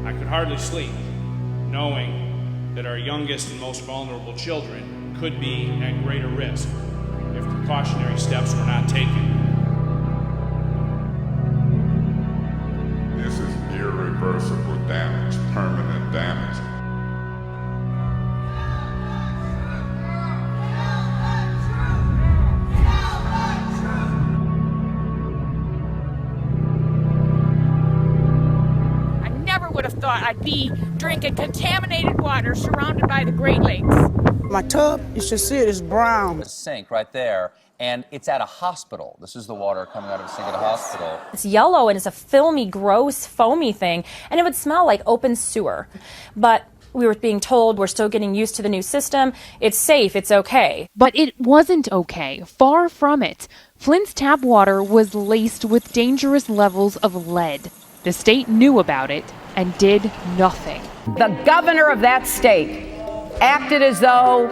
I could hardly sleep, knowing that our youngest and most vulnerable children could be at greater risk if precautionary steps were not taken. This is irreversible damage, permanent damage. I never would have thought I'd be drinking contaminated water surrounded by the Great Lakes. My tub, you should see it, is brown. A sink right there, and it's at a hospital. This is the water coming out of a sink at a hospital. It's yellow and it's a filmy, gross, foamy thing, and it would smell like open sewer. But we were being told we're still getting used to the new system. It's safe, it's okay. But it wasn't okay. Far from it. Flint's tap water was laced with dangerous levels of lead. The state knew about it and did nothing. The governor of that state acted as though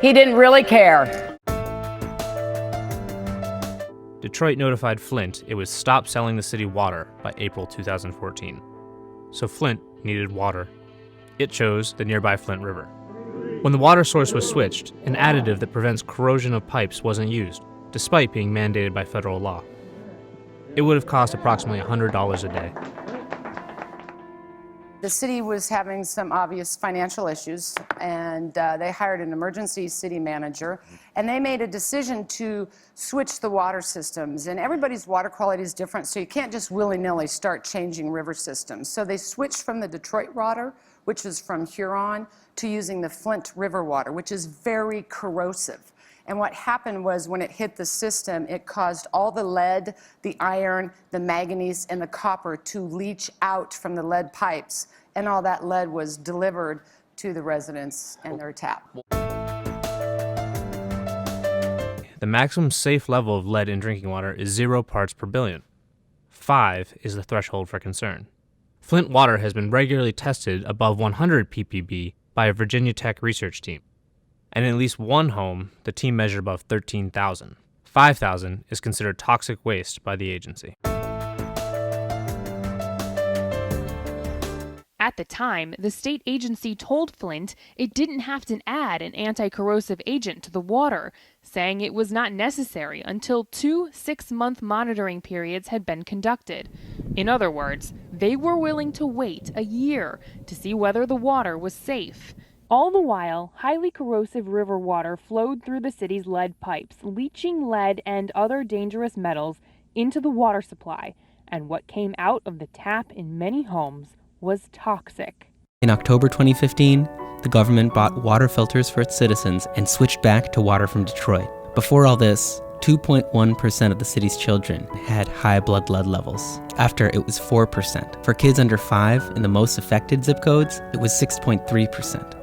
he didn't really care. Detroit notified Flint it would stop selling the city water by April 2014. So Flint needed water. It chose the nearby Flint River. When the water source was switched, an additive that prevents corrosion of pipes wasn't used, despite being mandated by federal law. It would have cost approximately $100 a day. The city was having some obvious financial issues, and they hired an emergency city manager, and they made a decision to switch the water systems. And everybody's water quality is different, so you can't just willy-nilly start changing river systems. So they switched from the Detroit water, which is from Huron, to using the Flint River water, which is very corrosive. And what happened was when it hit the system, it caused all the lead, the iron, the manganese, and the copper to leach out from the lead pipes. And all that lead was delivered to the residents and their tap. The maximum safe level of lead in drinking water is 0 parts per billion. 5 is the threshold for concern. Flint water has been regularly tested above 100 ppb by a Virginia Tech research team. And in at least one home, the team measured above 13,000. 5,000 is considered toxic waste by the agency. At the time, the state agency told Flint it didn't have to add an anti-corrosive agent to the water, saying it was not necessary until 2 6-month monitoring periods had been conducted. In other words, they were willing to wait a year to see whether the water was safe. All the while, highly corrosive river water flowed through the city's lead pipes, leaching lead and other dangerous metals into the water supply, and what came out of the tap in many homes was toxic. In October 2015, the government bought water filters for its citizens and switched back to water from Detroit. Before all this, 2.1% of the city's children had high blood lead levels. After, it was 4%. For kids under 5 in the most affected zip codes, it was 6.3%.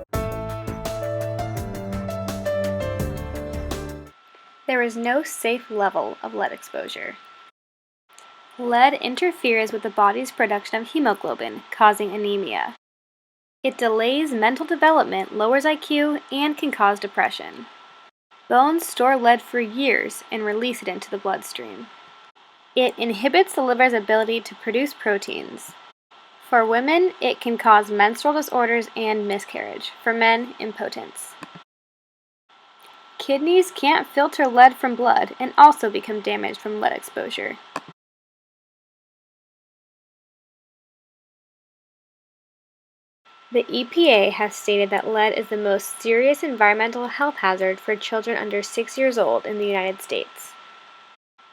There is no safe level of lead exposure. Lead interferes with the body's production of hemoglobin, causing anemia. It delays mental development, lowers IQ, and can cause depression. Bones store lead for years and release it into the bloodstream. It inhibits the liver's ability to produce proteins. For women, it can cause menstrual disorders and miscarriage. For men, impotence. Kidneys can't filter lead from blood and also become damaged from lead exposure. The EPA has stated that lead is the most serious environmental health hazard for children under 6 years old in the United States.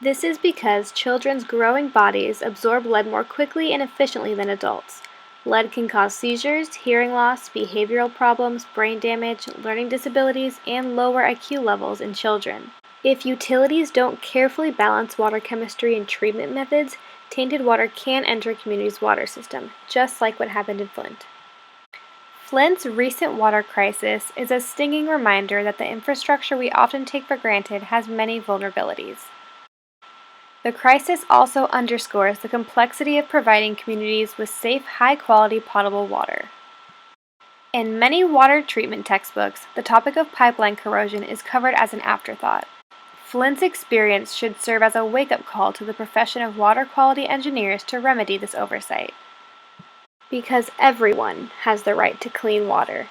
This is because children's growing bodies absorb lead more quickly and efficiently than adults. Lead can cause seizures, hearing loss, behavioral problems, brain damage, learning disabilities, and lower IQ levels in children. If utilities don't carefully balance water chemistry and treatment methods, tainted water can enter a community's water system, just like what happened in Flint. Flint's recent water crisis is a stinging reminder that the infrastructure we often take for granted has many vulnerabilities. The crisis also underscores the complexity of providing communities with safe, high-quality potable water. In many water treatment textbooks, the topic of pipeline corrosion is covered as an afterthought. Flint's experience should serve as a wake-up call to the profession of water quality engineers to remedy this oversight. Because everyone has the right to clean water.